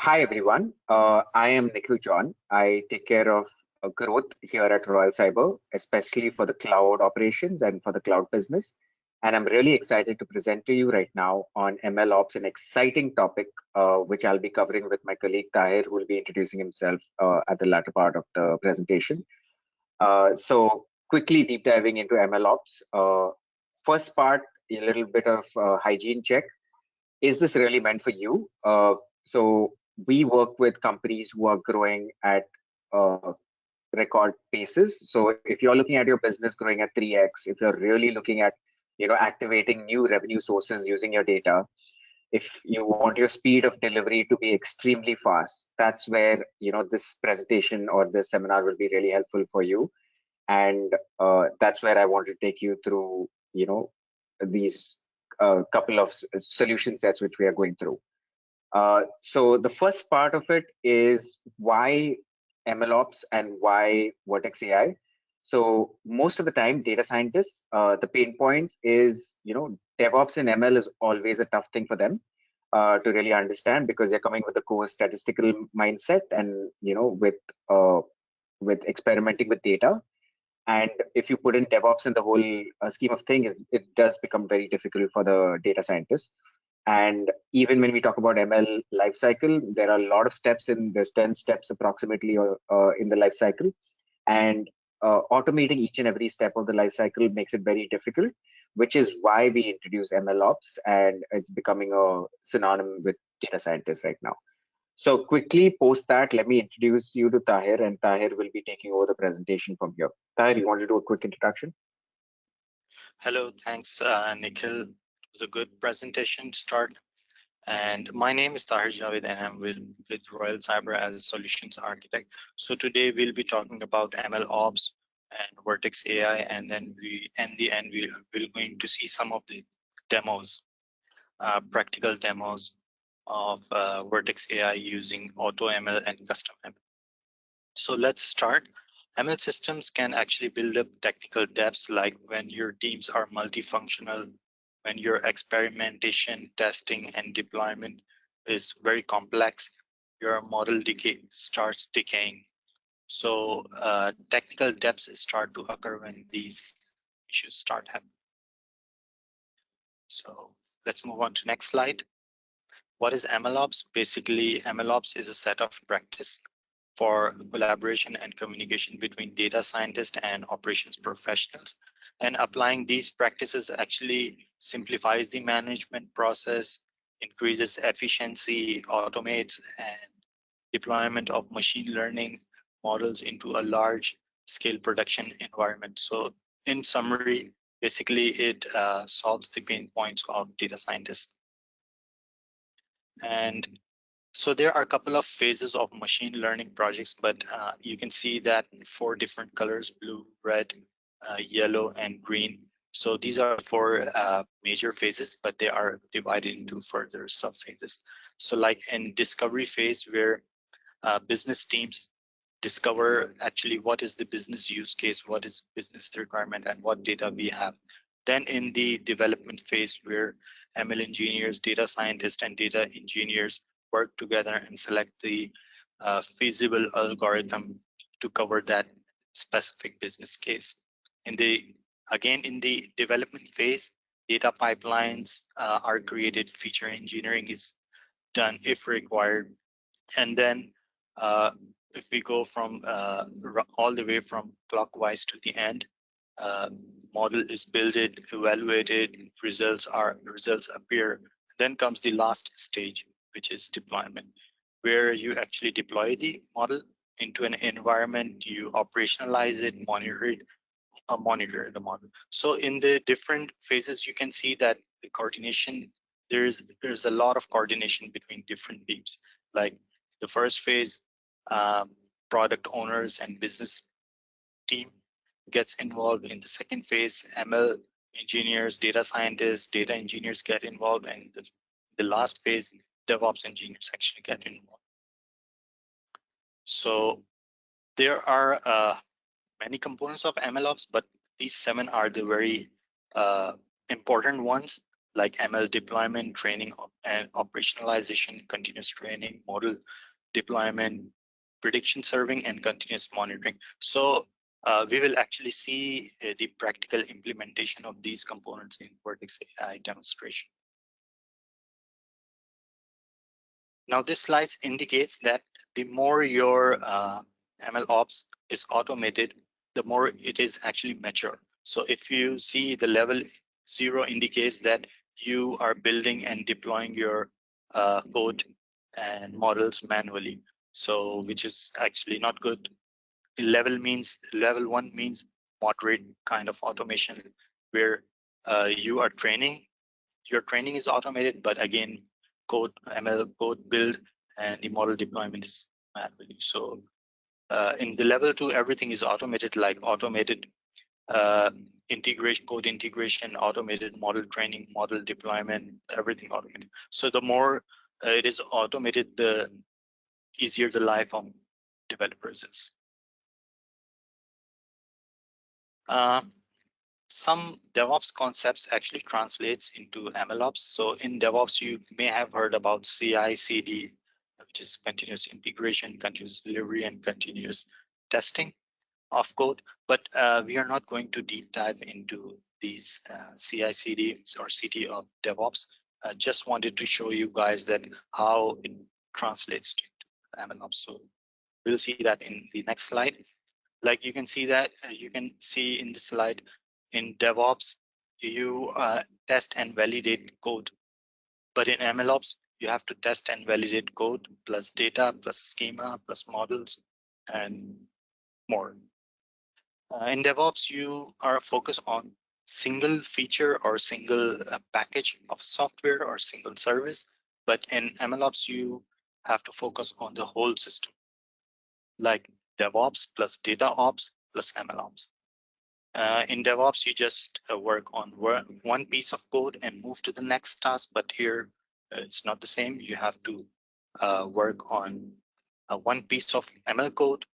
Hi everyone, I am Nikhil John. I take care of growth here at Royal Cyber, especially for the cloud operations and for the cloud business. And I'm really excited to present to you right now on MLOps, an exciting topic which I'll be covering with my colleague Tahir, who will be introducing himself at the latter part of the presentation. So quickly deep diving into MLOps. First part, a little bit of hygiene check. Is this really meant for you? So we work with companies who are growing at record paces. So if you're looking at your business growing at 3x, if you're really looking at activating new revenue sources using your data, if you want your speed of delivery to be extremely fast, that's where this presentation or this seminar will be really helpful for you. And that's where I want to take you through these couple of solution sets which we are going through. So the first part of it is why MLOps and why Vertex AI. So most of the time, data scientists, the pain points is, DevOps and ML is always a tough thing for them to really understand, because they're coming with a core statistical mindset and, with experimenting with data. And if you put in DevOps in the whole scheme of things, it does become very difficult for the data scientists. And even when we talk about ML lifecycle, there are a lot of steps there's 10 steps approximately in the lifecycle. And automating each and every step of the lifecycle makes it very difficult, which is why we introduced MLOps, and it's becoming a synonym with data scientists right now. So quickly post that, let me introduce you to Tahir, and Tahir will be taking over the presentation from here. Tahir, you want to do a quick introduction? Hello, thanks, Nikhil. It was a good presentation to start. And my name is Tahir Javed, and I'm with Royal Cyber as a solutions architect. So today we'll be talking about ML Ops and Vertex AI, and then in the end we're going to see some of the demos, practical demos of Vertex AI using Auto ML and Custom ML. So let's start. ML systems can actually build up technical depths, like when your teams are multifunctional, when your experimentation, testing, and deployment is very complex, your model starts decaying. So technical depths start to occur when these issues start happening. So let's move on to next slide. What is MLOps? Basically, MLOps is a set of practice for collaboration and communication between data scientists and operations professionals. And applying these practices actually simplifies the management process, increases efficiency, automates, and deployment of machine learning models into a large scale production environment. So in summary, basically it solves the pain points of data scientists. And so there are a couple of phases of machine learning projects, but you can see that 4 different colors: blue, red, yellow, and green. So these are 4 major phases, but they are divided into further sub phases. So like in discovery phase, where business teams discover actually what is the business use case, what is business requirement, and what data we have. Then in the development phase, where ML engineers, data scientists, and data engineers work together and select the feasible algorithm to cover that specific business case. Again, in the development phase, data pipelines are created, feature engineering is done if required. And then if we go from all the way from clockwise to the end, model is built, evaluated, results appear. Then comes the last stage, which is deployment, where you actually deploy the model into an environment, you operationalize it, monitor the model. So in the different phases, you can see that the coordination, there's a lot of coordination between different teams. Like the first phase, product owners and business team gets involved. In the second phase, ML engineers, data scientists, data engineers get involved, and the last phase, DevOps engineers actually get involved. So there are many components of MLOps, but these 7 are the very important ones. like ML deployment, training, and operationalization, continuous training, model deployment, prediction serving, and continuous monitoring. So we will actually see the practical implementation of these components in Vertex AI demonstration. Now, this slide indicates that the more your ML ops is automated, the more it is actually mature. So if you see the level 0 indicates that you are building and deploying your code and models manually. So which is actually not good. Level 1 means moderate kind of automation where you are training. Your training is automated, but again, ML code build and the model deployment is manually. So in the level 2, everything is automated, like automated integration, code integration, automated model training, model deployment, everything automated. So the more it is automated, the easier the life of developers is. Some DevOps concepts actually translates into MLOps. So in DevOps, you may have heard about CI/CD, which is continuous integration, continuous delivery, and continuous testing of code. But we are not going to deep dive into these CI/CD or CD of DevOps. Just wanted to show you guys that how it translates to MLOps. So we'll see that in the next slide. Like you can see that you can see in the slide in DevOps, you test and validate code. But in MLOps, you have to test and validate code plus data plus schema plus models and more. In DevOps, you are focused on single feature or single package of software or single service. But in MLOps, you have to focus on the whole system, like DevOps plus data ops plus MLOps. In DevOps, you just work on one piece of code and move to the next task. But here, it's not the same. You have to work on one piece of ML code,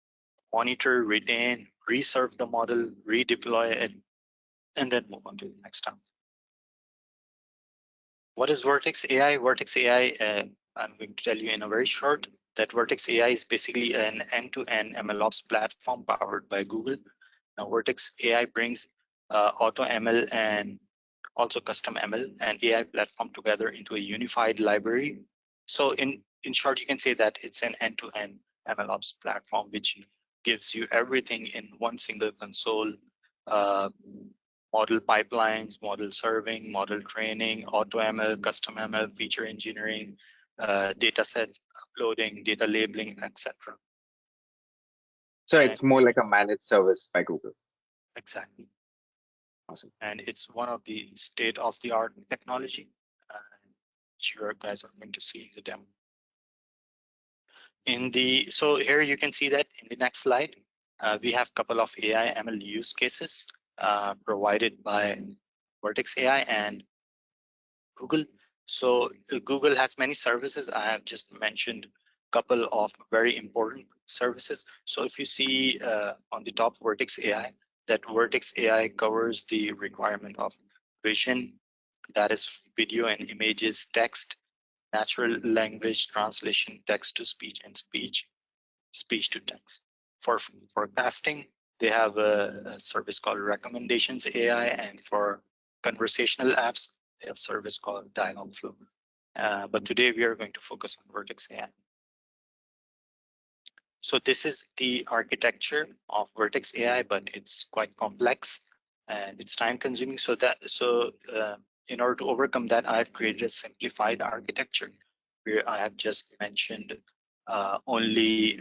monitor, retain, reserve the model, redeploy it, and then move on to the next task. What is Vertex AI? Vertex AI, I'm going to tell you in a very short that Vertex AI is basically an end-to-end MLOps platform powered by Google. Now, Vertex AI brings auto ML and also custom ML and AI platform together into a unified library. So in short, you can say that it's an end-to-end MLOps platform, which gives you everything in one single console, model pipelines, model serving, model training, auto ML, custom ML, feature engineering, data sets, uploading, data labeling, etc. So it's more like a managed service by Google. Exactly. Awesome. And it's one of the state-of-the-art technology, which you guys are going to see in the demo. So here you can see that in the next slide, we have a couple of AI ML use cases provided by Vertex AI and Google. So Google has many services. I have just mentioned a couple of very important services. So if you see on the top Vertex AI, that Vertex AI covers the requirement of vision, that is video and images, text, natural language translation, text to speech, and speech to text. For forecasting, they have a service called Recommendations AI, and for conversational apps, they have a service called Dialogflow. But today we are going to focus on Vertex AI. So this is the architecture of Vertex AI, but it's quite complex and it's time consuming. So in order to overcome that, I've created a simplified architecture where I have just mentioned only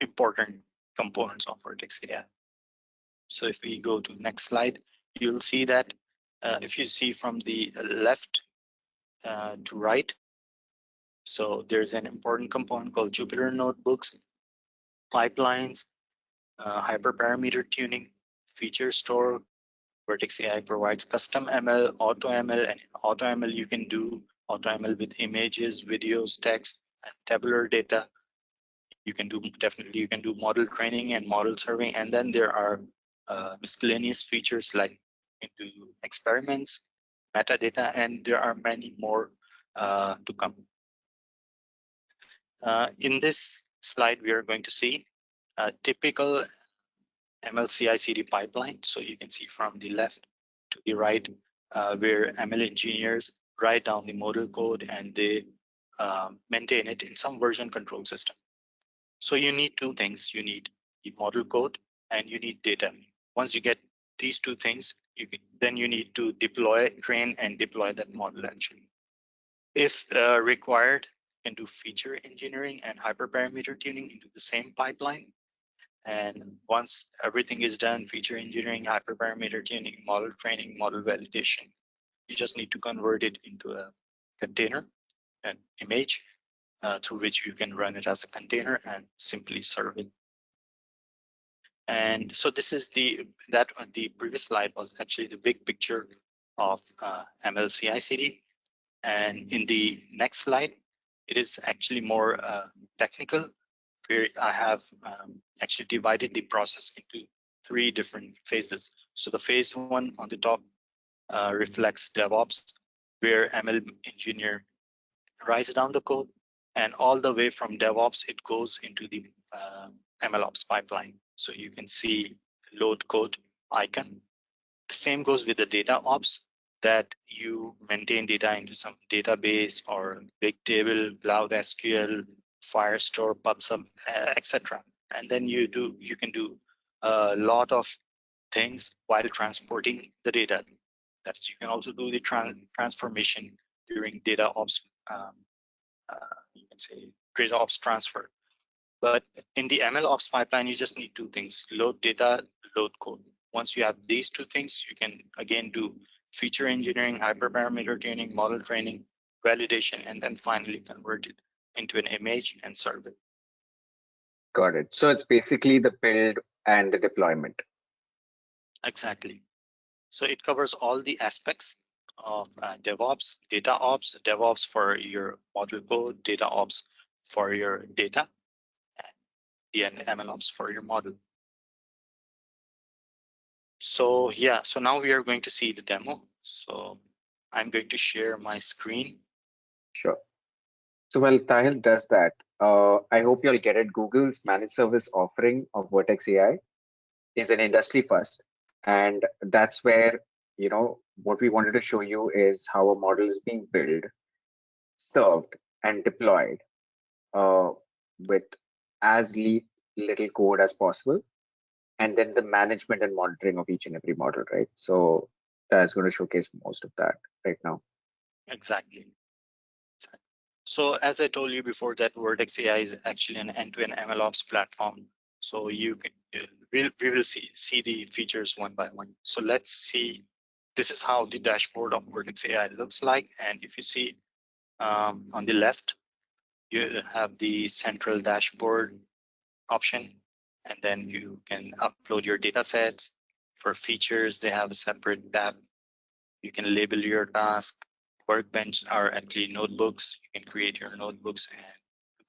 important components of Vertex AI. So if we go to the next slide, you'll see that if you see from the left to right, so there's an important component called Jupyter Notebooks, pipelines, hyperparameter tuning, feature store. Vertex AI provides custom ML, auto ML, and in auto ML you can do auto ML with images, videos, text, and tabular data. You can do model training and model serving, and then there are miscellaneous features like you can do experiments, metadata, and there are many more to come. In this slide, we are going to see a typical ML CI/CD pipeline. So you can see from the left to the right, where ML engineers write down the model code and they maintain it in some version control system. So you need two things. You need the model code and you need data. Once you get these two things, then you need to deploy, train, and deploy that model actually. If required, you can do feature engineering and hyperparameter tuning into the same pipeline. And once everything is done, feature engineering, hyperparameter tuning, model training, model validation, you just need to convert it into a container, an image, through which you can run it as a container and simply serve it. And so this is the previous slide was actually the big picture of ML CI/CD. And in the next slide, it is actually more technical, where I have actually divided the process into three different phases. So the phase one on the top reflects DevOps, where ML engineer writes down the code, and all the way from DevOps, it goes into the MLOps pipeline. So you can see load code icon. The same goes with the data ops, that you maintain data into some database or big table, Cloud SQL, Firestore, PubSub, etc. And then you can do a lot of things while transporting the data. That's you can also do the transformation during data ops. You can say data ops transfer. But in the ML ops pipeline, you just need two things: load data, load code. Once you have these two things, you can again do feature engineering, hyperparameter tuning, model training, validation, and then finally convert it into an image and serve it. Got it. So it's basically the build and the deployment. Exactly. So it covers all the aspects of DevOps, data ops, DevOps for your model code, data ops for your data, and the ML ops for your model. So yeah, so now we are going to see the demo. So I'm going to share my screen. Sure. So while Tahil does that, I hope you'll get it. Google's managed service offering of Vertex AI is an industry first. And that's where, what we wanted to show you is how a model is being built, served, and deployed with as little code as possible. And then the management and monitoring of each and every model, right? So that's going to showcase most of that right now. Exactly. So as I told you before, that Vertex AI is actually an end-to-end MLOps platform. So you can we will see the features one by one. So let's see. This is how the dashboard of Vertex AI looks like. And if you see on the left, you have the central dashboard option, and then you can upload your data sets. For features, they have a separate tab. You can label your task. Workbench are actually notebooks. You can create your notebooks and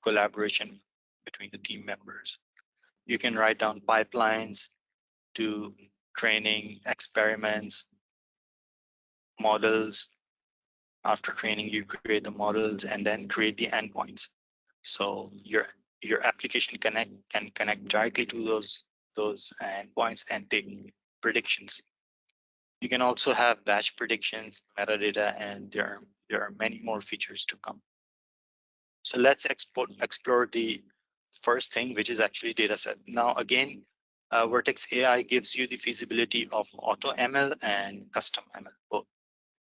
collaboration between the team members. You can write down pipelines, do training, experiments, models. After training, you create the models and then create the endpoints. So your application can connect directly to those endpoints and take predictions. You can also have batch predictions, metadata, and there are many more features to come. So let's explore the first thing, which is actually dataset. Now again, Vertex AI gives you the feasibility of auto ML and custom ML both.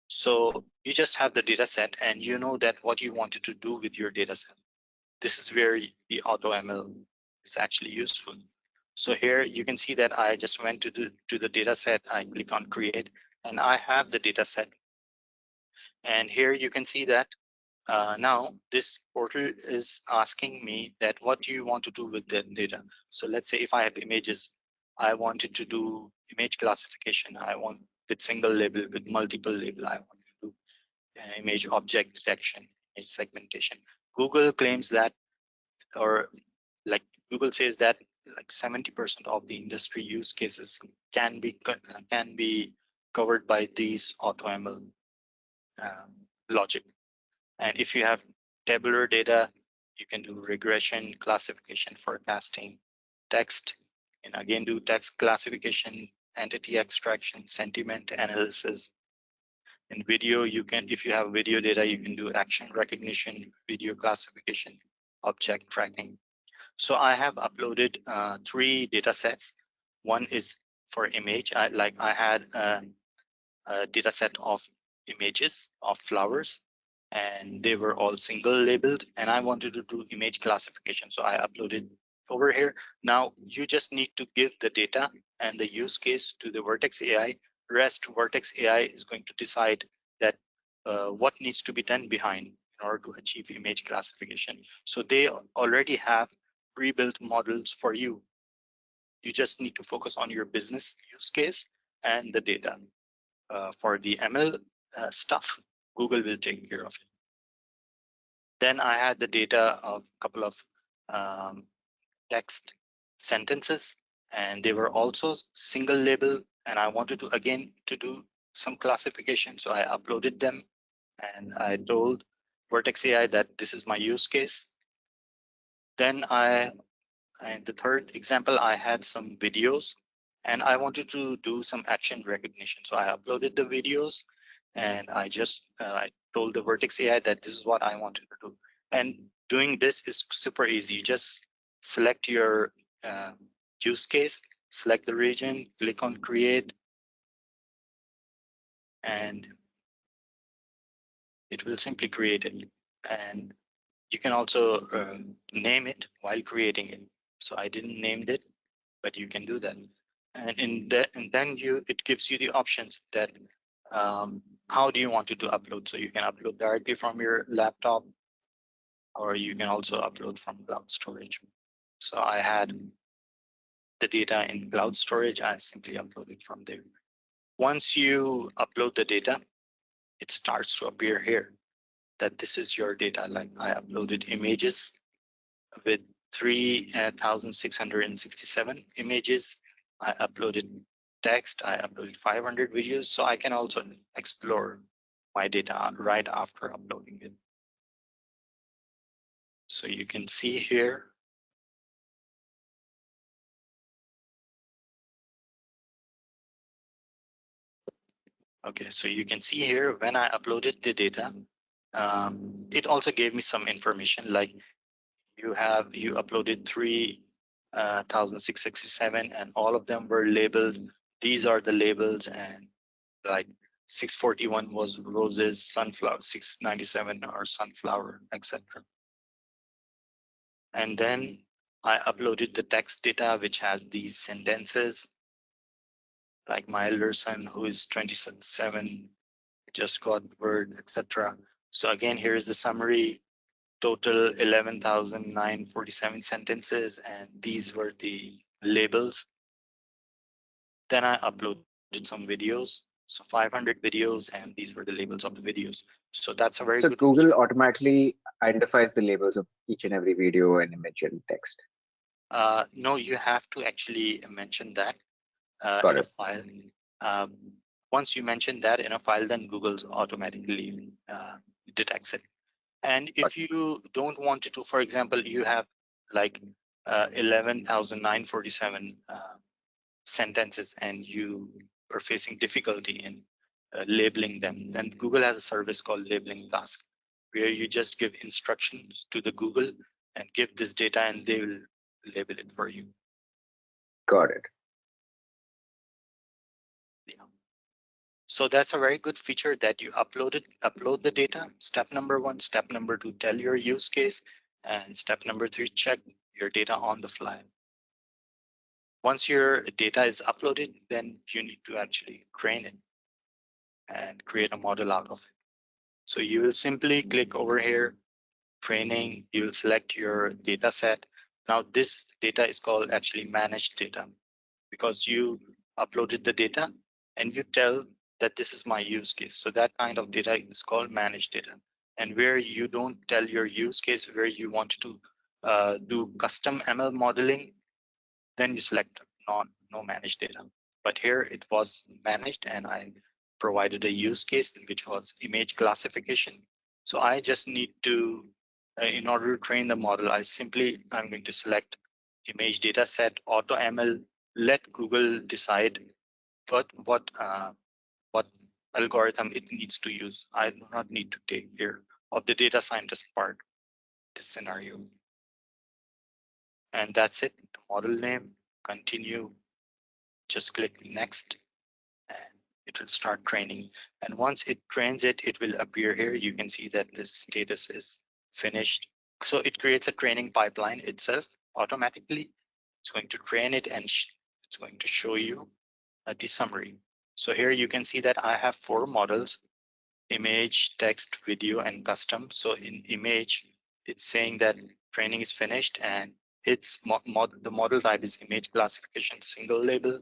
So you just have the dataset and you know that what you wanted to do with your dataset. This is where the auto ML is actually useful. So here you can see that I just went to the data set. I click on create and I have the data set. And here you can see that now this portal is asking me that what do you want to do with the data? So let's say if I have images, I wanted to do image classification. I want with single label, with multiple label. I want to do image object detection, image segmentation. Google claims that, or like Google says that like 70% of the industry use cases can be covered by these auto ML logic. And if you have tabular data, you can do regression, classification, forecasting, text, and again do text classification, entity extraction, sentiment analysis. In video, you can, if you have video data, you can do action recognition, video classification, object tracking. So I have uploaded 3 data sets. One is for image. I had a data set of images of flowers, and they were all single labeled, and I wanted to do image classification. So I uploaded over here. Now you just need to give the data and the use case to the Vertex AI. Rest Vertex AI is going to decide that what needs to be done behind in order to achieve image classification. So they already have pre-built models for you. You just need to focus on your business use case and the data. For the ML stuff, Google will take care of it. Then I had the data of a couple of text sentences, and they were also single label, and I wanted to again to do some classification. So I uploaded them, and I told Vertex AI that this is my use case. Then and the third example, I had some videos, and I wanted to do some action recognition. So I uploaded the videos, and I just I told the Vertex AI that this is what I wanted to do. And doing this is super easy. You just select your use case, select the region, click on create, and it will simply create it. And you can also name it while creating it. So I didn't name it, but you can do that. And then it gives you the options that how do you want it to upload. So you can upload directly from your laptop, or you can also upload from cloud storage. So I had the data in cloud storage. I simply uploaded from there. Once you upload the data, it starts to appear here that this is your data. Like I uploaded images with 3,667 images. I uploaded text, I uploaded 500 videos, so I can also explore my data right after uploading it. So you can see here. Okay, so you can see here when I uploaded the data, it also gave me some information like you uploaded 3,667 and all of them were labeled. These are the labels, and like 641 was roses, sunflower, 697 are sunflower, etc. And then I uploaded the text data, which has these sentences, like my elder son, who is 27, just got word, etc. So again, here is the summary. Total 11,947 sentences, and these were the labels. Then I uploaded some videos, so 500 videos, and these were the labels of the videos. So that's a very So good Google feature. automatically identifies the labels of each and every video and image and text. No, you have to actually mention that Got in a it. file. Once you mention that in a file, then Google's automatically detects it. And if you don't want it to, for example, you have like 11,947 sentences and you are facing difficulty in labeling them, then Google has a service called Labeling Task, where you just give instructions to the Google and give this data and they will label it for you. Got it. Yeah. So that's a very good feature that you upload the data. Step number 1, step number 2, tell your use case, and step number 3, check your data on the fly. Once your data is uploaded, then you need to actually train it and create a model out of it. So you will simply click over here, training, you will select your data set. Now this data is called actually managed data because you uploaded the data and you tell that this is my use case. So that kind of data is called managed data. And where you don't tell your use case, where you want to do custom ML modeling, then you select no managed data. But here it was managed, and I provided a use case, which was image classification. So I just need to, in order to train the model, I'm going to select image data set, auto ML, let Google decide what algorithm it needs to use. I do not need to take care of the data scientist part, this scenario. And that's it, the model name, continue, just click next, and it will start training. And once it trains it, it will appear here. You can see that this status is finished. So it creates a training pipeline itself automatically. It's going to train it and it's going to show you the summary. So here you can see that I have 4 models: image, text, video, and custom. So in image, it's saying that training is finished, and it's the model type is image classification single label.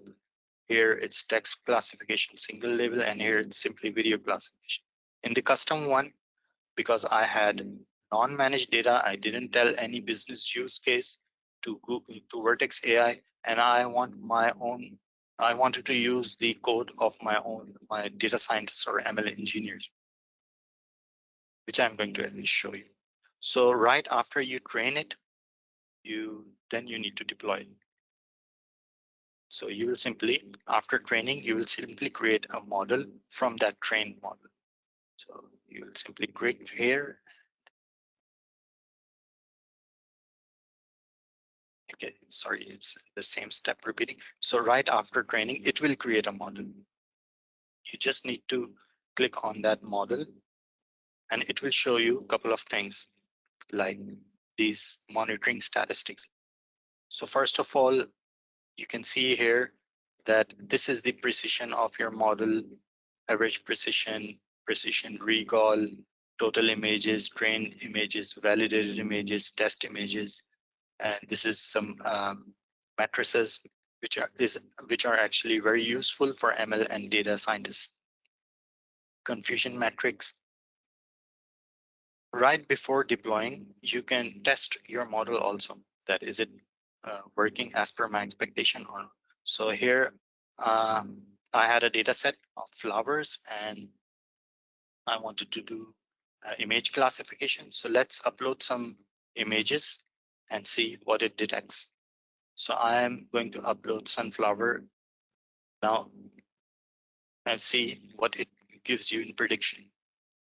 Here it's text classification single label, and here it's simply video classification. In the custom one, because I had non-managed data, I didn't tell any business use case to Vertex AI, and I wanted to use the code of my data scientists or ML engineers, which I'm going to at least show you. So right after you train it, then you need to deploy it. So you will simply, after training, you will simply create a model from that trained model. So you will simply click here. Okay, sorry, it's the same step repeating. So right after training, it will create a model. You just need to click on that model, and it will show you a couple of things like these monitoring statistics. So first of all, you can see here that this is the precision of your model: average precision, precision recall, total images, trained images, validated images, test images, and this is some matrices which are actually very useful for ML and data scientists. Confusion matrix. Right before deploying, you can test your model also, that is it working as per my expectation or not. So here I had a data set of flowers, and I wanted to do image classification. So let's upload some images and see what it detects. So I am going to upload sunflower now and see what it gives you in prediction.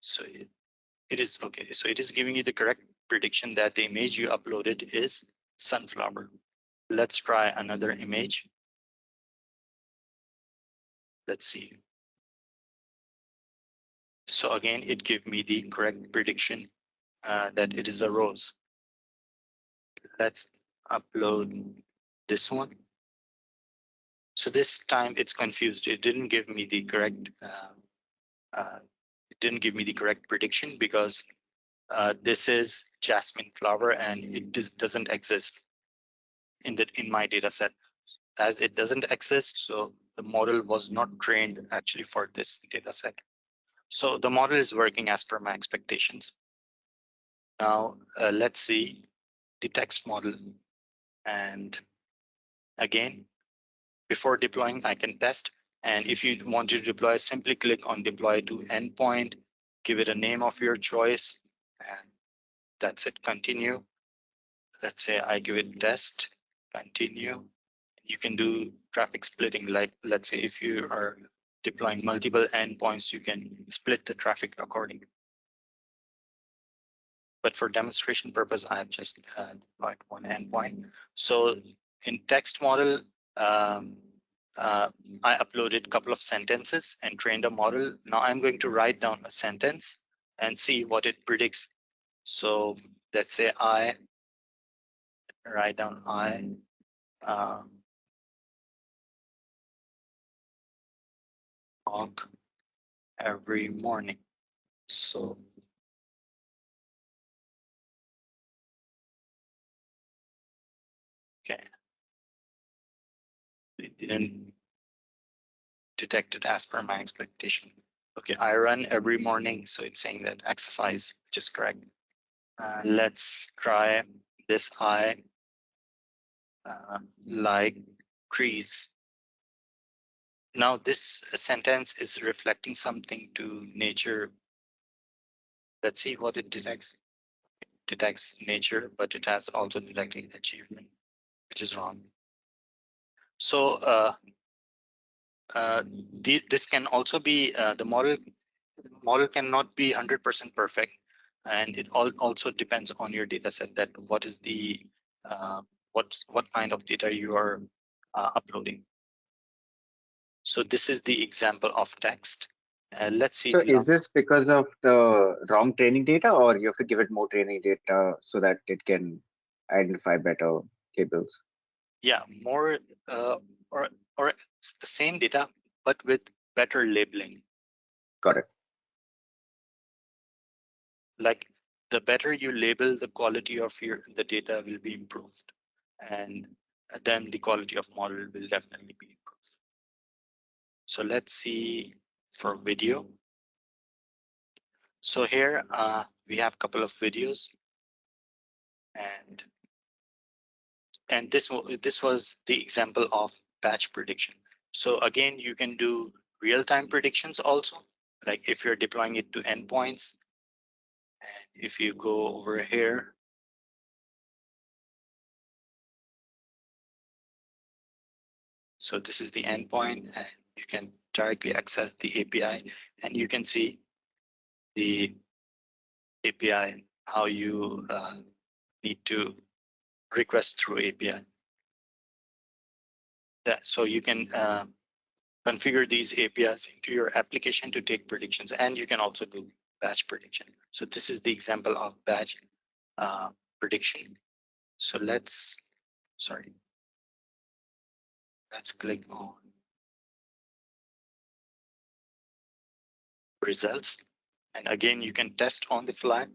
So it is okay. So it is giving you the correct prediction that the image you uploaded is sunflower. Let's try another image. Let's see. So again, it gave me the correct prediction that it is a rose. Let's upload this one. So this time it's confused. It didn't give me the correct. It didn't give me the correct prediction because this is jasmine flower, and it doesn't exist in my data set. As it doesn't exist, so the model was not trained actually for this data set. So the model is working as per my expectations. Now let's see the text model. And again, before deploying, I can test. And if you want to deploy, simply click on deploy to endpoint, give it a name of your choice, and that's it. Continue. Let's say I give it test, continue. You can do traffic splitting, like let's say if you are deploying multiple endpoints, you can split the traffic accordingly. But for demonstration purpose, I have just deployed one endpoint. So in text model, I uploaded a couple of sentences and trained a model. Now I'm going to write down a sentence and see what it predicts. So let's say I write down walk every morning. So okay, it didn't detect it as per my expectation. Okay, I run every morning, so it's saying that exercise, which is correct. Let's try this. I like trees. Now this sentence is reflecting something to nature. Let's see what it detects. It detects nature, but it has also detected achievement, which is wrong. So this can also be the model cannot be 100% perfect, and it also depends on your data set, that what is the what kind of data you are uploading. So this is the example of text. Let's see So the is last. this because of the wrong training data, or you have to give it more training data so that it can identify better cables? Yeah, more uh, or or it's the same data but with better labeling. Got it. Like the better you label, the quality of the data will be improved, and then the quality of model will definitely be improved. So let's see for video. So here we have a couple of videos, and this was the example of batch prediction. So again, you can do real-time predictions also, like if you're deploying it to endpoints. And if you go over here, so this is the endpoint, and you can directly access the API, and you can see the API, how you need to request through API. So you can configure these APIs into your application to take predictions, and you can also do batch prediction. So this is the example of batch prediction. So let's click on results, and again you can test on the fly.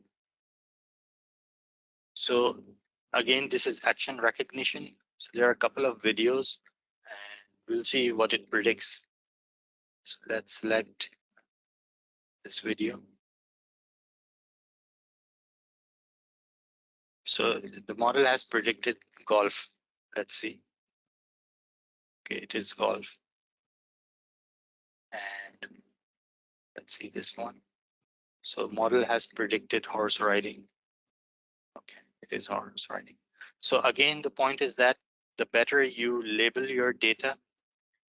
So again, this is action recognition. So there are a couple of videos, and we'll see what it predicts. So let's select this video. So the model has predicted golf. Let's see. Okay, it is golf. And let's see this one. So model has predicted horse riding. Okay, it is horse riding. So again, the point is that the better you label your data,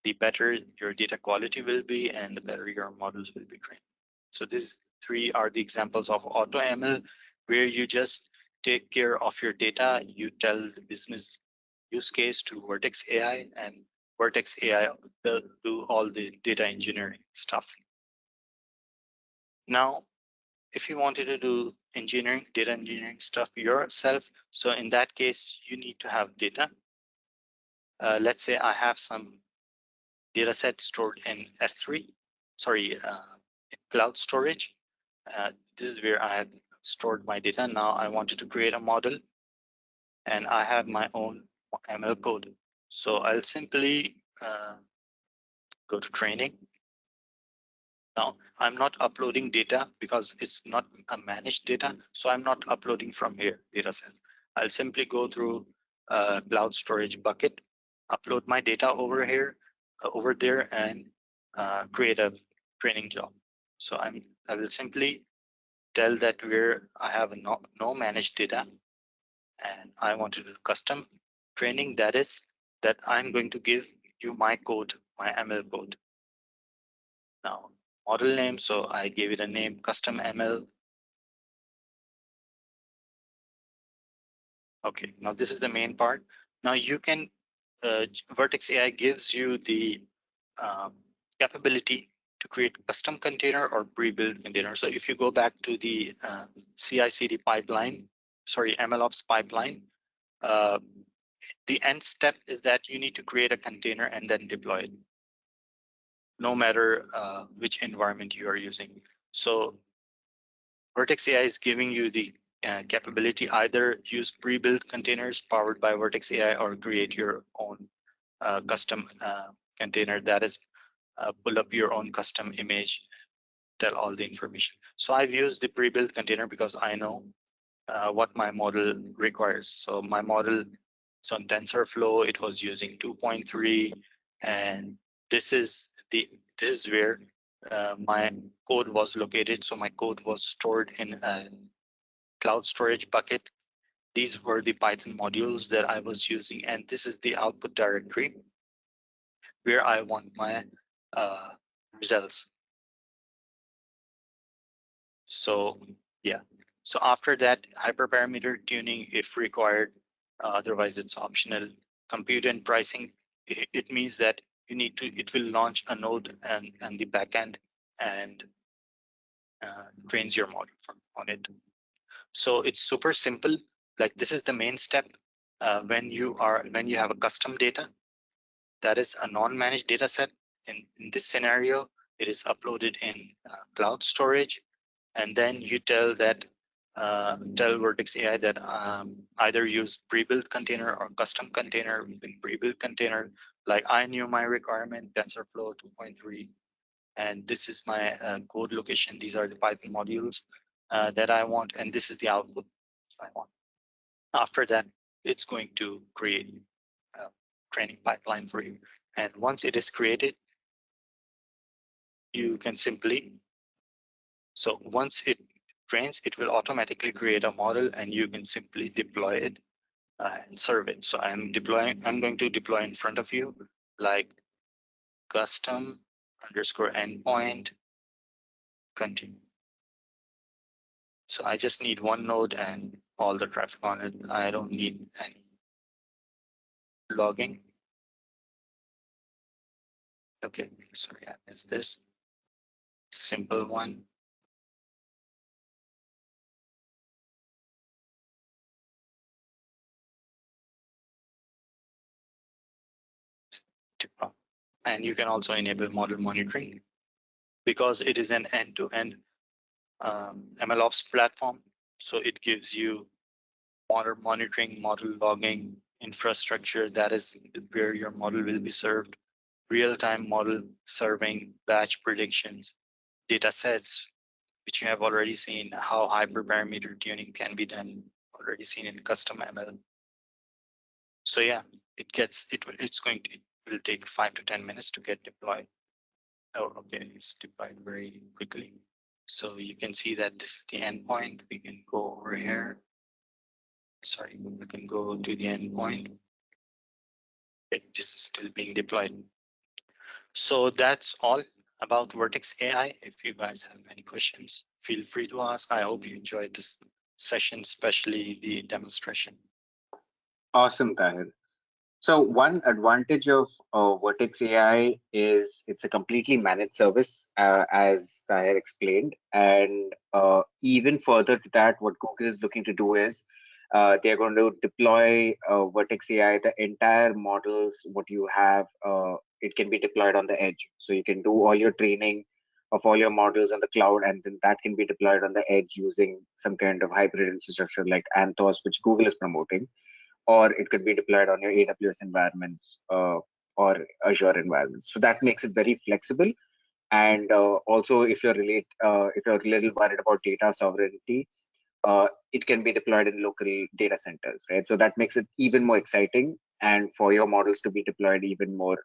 the better your data quality will be, and the better your models will be trained. So these three are the examples of auto ML, where you just take care of your data. You tell the business use case to Vertex AI, and Vertex AI will do all the data engineering stuff. Now, if you wanted to do data engineering stuff yourself, so in that case, you need to have data. Let's say I have some data set stored in S3, in cloud storage. This is where I have stored my data. Now I wanted to create a model, and I have my own ML code. So I'll simply go to training. Now I'm not uploading data because it's not a managed data. So I'm not uploading from here data set. I'll simply go through cloud storage bucket, upload my data over here, over there, and create a training job. So I will simply tell that where I have no managed data, and I want to do custom training. That is that I'm going to give you my code, my ML code. Now model name, so I gave it a name, custom ML. Okay, now this is the main part. Now you can Vertex AI gives you the capability to create custom container or pre-built container. So if you go back to the CI/CD pipeline, MLOps pipeline, uh, the end step is that you need to create a container and then deploy it, no matter which environment you are using. So Vertex AI is giving you the capability either use pre-built containers powered by Vertex AI or create your own custom container, that is pull up your own custom image, tell all the information. So I've used the pre-built container because I know what my model requires. So my model, so on TensorFlow, it was using 2.3, and this is where my code was located. So my code was stored in a cloud storage bucket. These were the Python modules that I was using, and this is the output directory where I want my uh, results. So yeah, so after that, hyperparameter tuning if required, otherwise it's optional. Compute and pricing, it means that you need to, it will launch a node and the backend and trains your model on it. So it's super simple. Like this is the main step. When you have a custom data, that is a non-managed data set. In this scenario, it is uploaded in cloud storage, and then you tell Vertex AI that either use pre-built container or custom container. In pre-built container, like I knew my requirement, TensorFlow 2.3, and this is my code location. These are the Python modules that I want, and this is the output I want. After that, it's going to create a training pipeline for you. And once it is created, you can simply, so once it trains, it will automatically create a model and you can simply deploy it and serve it. So I'm going to deploy in front of you like custom underscore endpoint continue. So I just need one node and all the traffic on it. I don't need any logging. Okay, sorry, I missed this simple one. And you can also enable model monitoring because it is an end-to-end MLOps platform. So it gives you model monitoring, model logging, infrastructure. That is where your model will be served, real-time model serving, batch predictions, data sets, which you have already seen how hyperparameter tuning can be done, already seen in custom ML. So yeah, it will take 5 to 10 minutes to get deployed. Oh, okay, it's deployed very quickly. So you can see that this is the endpoint. We can go over here. Sorry, we can go to the endpoint. This is still being deployed. So that's all about Vertex AI. If you guys have any questions, feel free to ask. I hope you enjoyed this session, especially the demonstration. Awesome, Tahir. So one advantage of Vertex AI is it's a completely managed service, as Tahir explained. And even further to that, what Google is looking to do is they're going to deploy Vertex AI, the entire models, what you have, it can be deployed on the edge. So you can do all your training of all your models on the cloud, and then that can be deployed on the edge using some kind of hybrid infrastructure like Anthos, which Google is promoting, or it could be deployed on your AWS environments or Azure environments. So that makes it very flexible. And also, if you're a little worried about data sovereignty, it can be deployed in local data centers, right? So that makes it even more exciting, and for your models to be deployed even more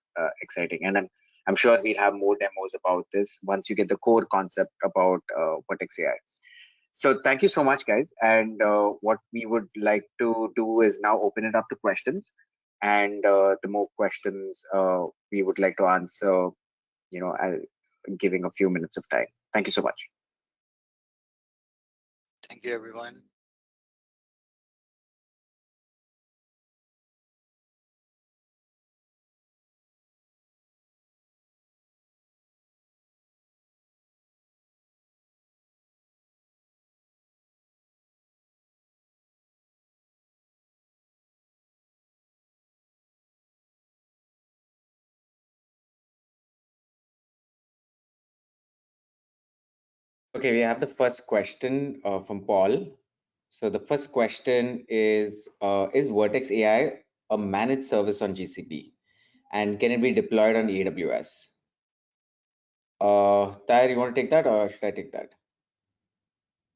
exciting. And I'm sure we'll have more demos about this once you get the core concept about Vertex AI. So thank you so much, guys. And what we would like to do is now open it up to questions. And the more questions we would like to answer, giving a few minutes of time. Thank you so much. Thank you, everyone. Okay, we have the first question from Paul. So the first question is Vertex AI a managed service on GCP? And can it be deployed on AWS? Tyre, you want to take that or should I take that?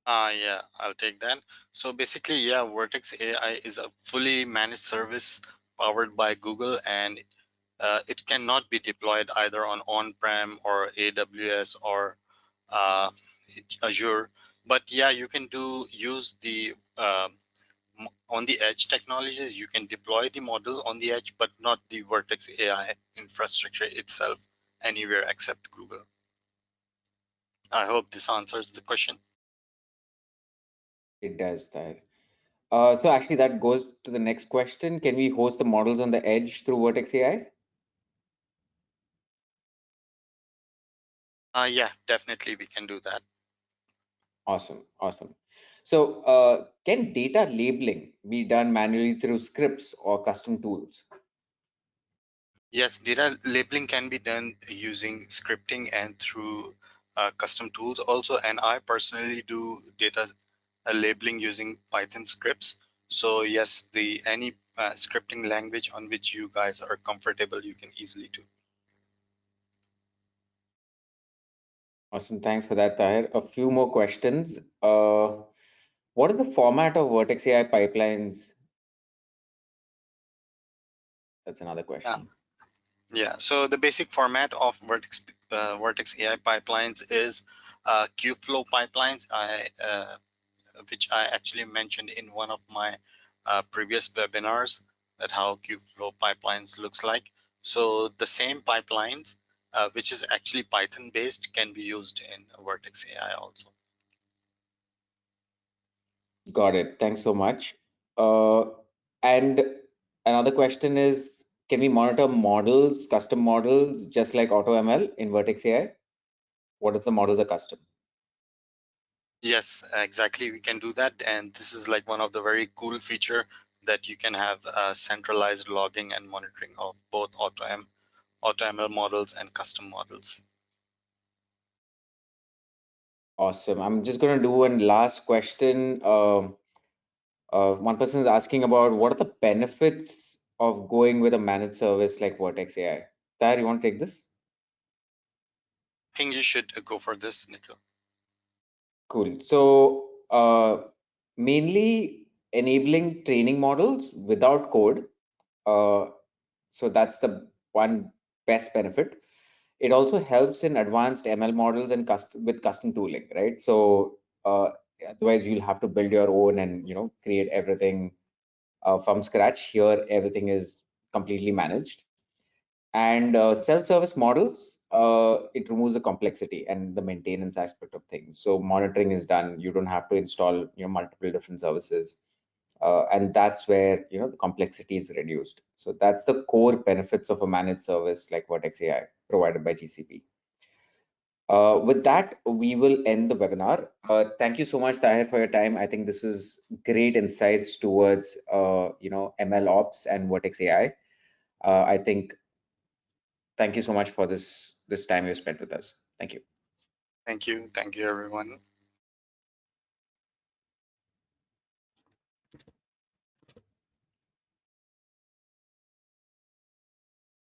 Yeah, I'll take that. So basically, yeah, Vertex AI is a fully managed service powered by Google, and it cannot be deployed either on on-prem or AWS or uh, Azure. But yeah, you can use the on the edge technologies. You can deploy the model on the edge, but not the Vertex AI infrastructure itself anywhere except Google. I hope this answers the question. It does that. So actually that goes to the next question. Can we host the models on the edge through Vertex AI? Yeah, definitely we can do that. Awesome, awesome. So can data labeling be done manually through scripts or custom tools? Yes, data labeling can be done using scripting and through custom tools also. And I personally do data labeling using Python scripts. So yes, the any scripting language on which you guys are comfortable, you can easily do. Awesome, thanks for that, Tahir. A few more questions. What is the format of Vertex AI pipelines? That's another Yeah, question. yeah. So the basic format of Vertex AI pipelines is Kubeflow pipelines. Which I actually mentioned in one of my previous webinars, that how Kubeflow pipelines looks like. So the same pipelines, which is actually Python based, can be used in Vertex AI also. Got it. Thanks so much. And another question is, can we monitor models, custom models, just like AutoML in Vertex AI? What if the models are custom? Yes, exactly. We can do that. And this is like one of the very cool feature that you can have centralized logging and monitoring of both AutoML models and custom models. Awesome. I'm just going to do one last question. One person is asking about what are the benefits of going with a managed service like Vertex AI? Tahir, you want to take this? I think you should go for this, Nikhil. Cool. So mainly enabling training models without code. Uh, so that's the one best benefit. It also helps in advanced ML models and with custom tooling, right? So otherwise you'll have to build your own and create everything from scratch. Here, everything is completely managed. And self-service models, it removes the complexity and the maintenance aspect of things. So monitoring is done. You don't have to install multiple different services. And that's where the complexity is reduced. So that's the core benefits of a managed service like Vertex AI provided by GCP. With that, we will end the webinar. Thank you so much, Tahir, for your time. I think this is great insights towards ML ops and Vertex AI. I think thank you so much for this time you spent with us. Thank you. Thank you. Thank you, everyone.